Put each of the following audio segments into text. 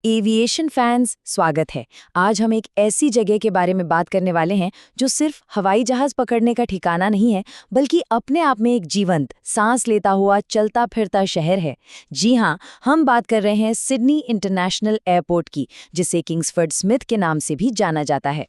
Aviation fans स्वागत है। आज हम एक ऐसी जगह के बारे में बात करने वाले हैं जो सिर्फ हवाई जहाज पकड़ने का ठिकाना नहीं है, बल्कि अपने आप में एक जीवंत, सांस लेता हुआ, चलता फिरता शहर है। जी हाँ, हम बात कर रहे हैं सिडनी इंटरनेशनल एयरपोर्ट की, जिसे किंग्सफोर्ड स्मिथ के नाम से भी जाना जाता है।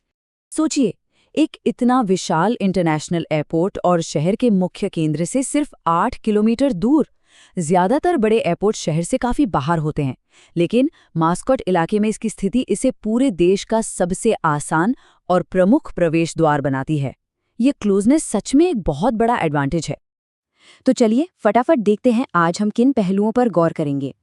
सोचिए, एक इतना विशाल इंटरनेशनल एयरपोर्ट और शहर के मुख्य केंद्र से सिर्फ 8 किलोमीटर दूर। ज्यादातर बड़े एयरपोर्ट शहर से काफी बाहर होते हैं, लेकिन मास्कट इलाके में इसकी स्थिति इसे पूरे देश का सबसे आसान और प्रमुख प्रवेश द्वार बनाती है। ये क्लोजनेस सच में एक बहुत बड़ा एडवांटेज है। तो चलिए फटाफट देखते हैं आज हम किन पहलुओं पर गौर करेंगे।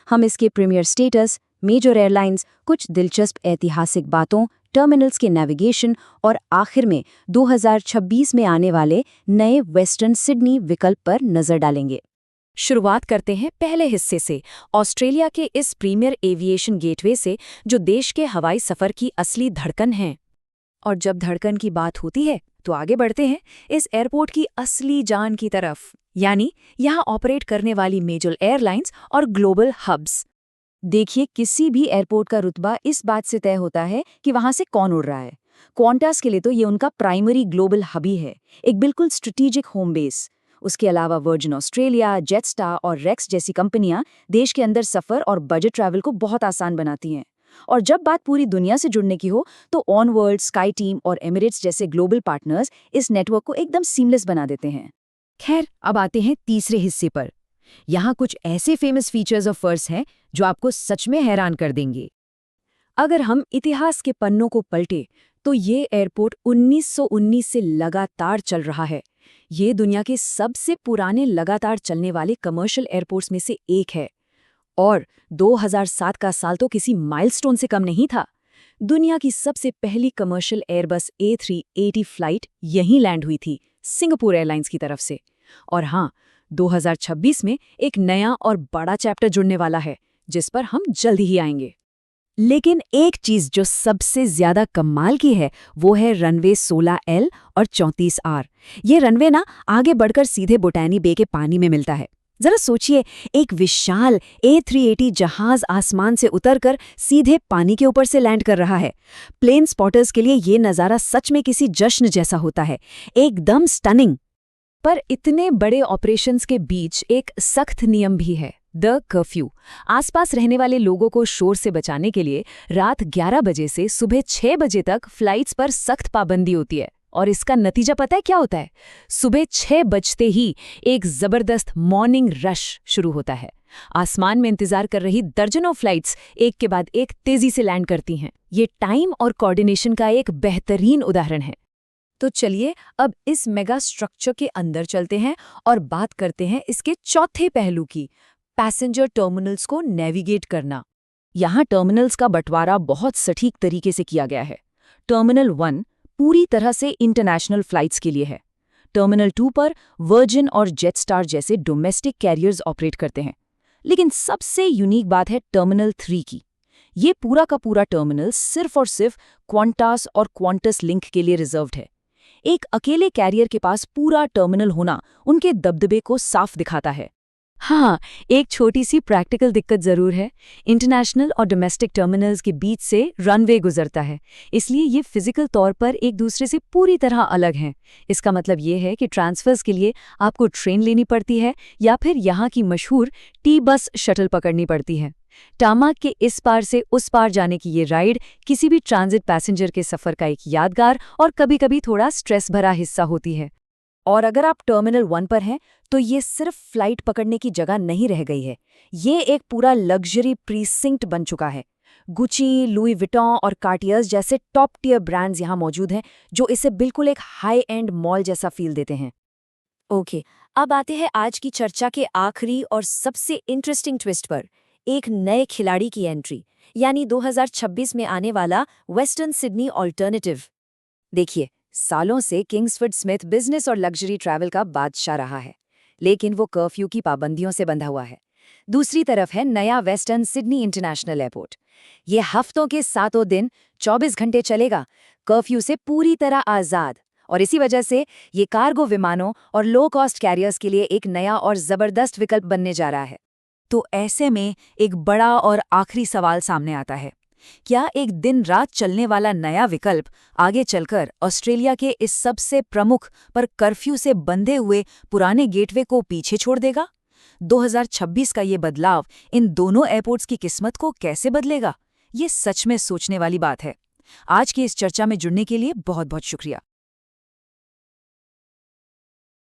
हम इसके प्रीमियर स्टेटस, मेजर एयरलाइंस, कुछ दिलचस्प ऐतिहासिक बातों, टर्मिनल्स के नेविगेशन और आखिर में 2026 में आने वाले नए वेस्टर्न सिडनी विकल्प पर नजर डालेंगे। शुरुआत करते हैं पहले हिस्से से, ऑस्ट्रेलिया के इस प्रीमियर एविएशन गेटवे से, जो देश के हवाई सफर की असली धड़कन है। और जब धड़कन की बात होती है तो आगे बढ़ते हैं इस एयरपोर्ट की असली जान की तरफ, यानी यहाँ ऑपरेट करने वाली मेजर एयरलाइंस और ग्लोबल हब्स। देखिए, किसी भी एयरपोर्ट का रुतबा इस बात से तय होता है कि वहां से कौन उड़ रहा है। क्वांटास के लिए तो ये उनका प्राइमरी ग्लोबल हब ही है, एक बिल्कुल स्ट्रेटेजिक होम बेस। उसके अलावा वर्जिन ऑस्ट्रेलिया, जेटस्टार और रेक्स जैसी कंपनियां देश के अंदर सफर और बजट ट्रैवल को बहुत आसान बनाती हैं। और जब बात पूरी दुनिया से जुड़ने की हो तो ऑन वर्ल्ड, स्काई टीम और एमिरेट्स जैसे ग्लोबल पार्टनर्स इस नेटवर्क को एकदम सीमलेस बना देते हैं। खैर, अब आते हैं तीसरे हिस्से पर। यहाँ कुछ ऐसे फेमस फीचर्स और फर्स्ट हैं जो आपको सच में हैरान कर देंगे। अगर हम इतिहास के पन्नों को पलटे तो ये एयरपोर्ट 1919 से लगातार चल रहा है। ये दुनिया के सबसे पुराने लगातार चलने वाले कमर्शियल एयरपोर्ट्स में से एक है। और 2007 का साल तो किसी माइलस्टोन से कम नहीं था। दुनिया की सबसे पहली कमर्शियल एयरबस A380 फ्लाइट यहीं लैंड हुई थी, सिंगापुर एयरलाइंस की तरफ से। और हाँ, 2026 में एक नया और बड़ा चैप्टर जुड़ने वाला है, जिस पर हम जल्द ही आएंगे। लेकिन एक चीज जो सबसे ज्यादा कमाल की है वो है रनवे 16L और 34R। ये रनवे ना आगे बढ़कर सीधे बोटानी बे के पानी में मिलता है। जरा सोचिए, एक विशाल A380 जहाज आसमान से उतरकर सीधे पानी के ऊपर से लैंड कर रहा है। प्लेन स्पॉटर्स के लिए ये नज़ारा सच में किसी जश्न जैसा होता है, एकदम स्टनिंग। पर इतने बड़े ऑपरेशंस के बीच एक सख्त नियम भी है, द कर्फ्यू। आसपास रहने वाले लोगों को शोर से बचाने के लिए रात 11 बजे से सुबह 6 बजे तक फ्लाइट्स पर सख्त पाबंदी होती है। और इसका नतीजा पता है क्या होता है? सुबह 6 बजते ही एक जबरदस्त मॉर्निंग रश शुरू होता है। आसमान में इंतजार कर रही दर्जनों फ्लाइट्स एक के बाद एक तेजी से लैंड करती हैं। ये टाइम और कोऑर्डिनेशन का एक बेहतरीन उदाहरण है। तो चलिए अब इस मेगा स्ट्रक्चर के अंदर चलते हैं और बात करते हैं इसके चौथे पहलू की, पैसेंजर टर्मिनल्स को नेविगेट करना। यहाँ टर्मिनल्स का बंटवारा बहुत सटीक तरीके से किया गया है। टर्मिनल 1 पूरी तरह से इंटरनेशनल फ्लाइट्स के लिए है। टर्मिनल 2 पर वर्जिन और जेटस्टार जैसे डोमेस्टिक कैरियर्स ऑपरेट करते हैं। लेकिन सबसे यूनिक बात है टर्मिनल 3 की। ये पूरा का पूरा टर्मिनल सिर्फ और सिर्फ क्वांटास और क्वांटस लिंक के लिए रिजर्व्ड है। एक अकेले कैरियर के पास पूरा टर्मिनल होना उनके दबदबे को साफ दिखाता है। हाँ, एक छोटी सी प्रैक्टिकल दिक्कत जरूर है। इंटरनेशनल और डोमेस्टिक टर्मिनल्स के बीच से रनवे गुजरता है, इसलिए ये फिजिकल तौर पर एक दूसरे से पूरी तरह अलग हैं। इसका मतलब ये है कि ट्रांसफर्स के लिए आपको ट्रेन लेनी पड़ती है या फिर यहाँ की मशहूर टी बस शटल पकड़नी पड़ती है। टामाक के इस पार से उस पार जाने की ये राइड किसी भी ट्रांजिट पैसेंजर के सफ़र का एक यादगार और कभी-कभी थोड़ा स्ट्रेस भरा हिस्सा होती है। और अगर आप टर्मिनल 1 पर हैं तो ये सिर्फ फ्लाइट पकड़ने की जगह नहीं रह गई है, ये एक पूरा लग्जरी प्रीसिंक्ट बन चुका है। गुची, लुई विटॉन और कार्टियर्स जैसे टॉप टियर ब्रांड्स यहाँ मौजूद हैं, जो इसे बिल्कुल एक हाई एंड मॉल जैसा फील देते हैं। ओके, अब आते हैं आज की चर्चा के आखिरी और सबसे इंटरेस्टिंग ट्विस्ट पर, एक नए खिलाड़ी की एंट्री, यानी 2026 में आने वाला वेस्टर्न सिडनी ऑल्टरनेटिव। देखिए, सालों से किंग्सफोर्ड स्मिथ बिजनेस और लग्जरी ट्रैवल का बादशाह रहा है, लेकिन वो कर्फ्यू की पाबंदियों से बंधा हुआ है। दूसरी तरफ है नया वेस्टर्न सिडनी इंटरनेशनल एयरपोर्ट। ये हफ्तों के 7 दिन 24 घंटे चलेगा, कर्फ्यू से पूरी तरह आज़ाद। और इसी वजह से ये कार्गो विमानों और लो कॉस्ट कैरियर्स के लिए एक नया और ज़बरदस्त विकल्प बनने जा रहा है। तो ऐसे में एक बड़ा और आखिरी सवाल सामने आता है, क्या एक दिन रात चलने वाला नया विकल्प आगे चलकर ऑस्ट्रेलिया के इस सबसे प्रमुख पर कर्फ्यू से बंधे हुए पुराने गेटवे को पीछे छोड़ देगा? 2026 का ये बदलाव इन दोनों एयरपोर्ट्स की किस्मत को कैसे बदलेगा? ये सच में सोचने वाली बात है। आज की इस चर्चा में जुड़ने के लिए बहुत बहुत शुक्रिया।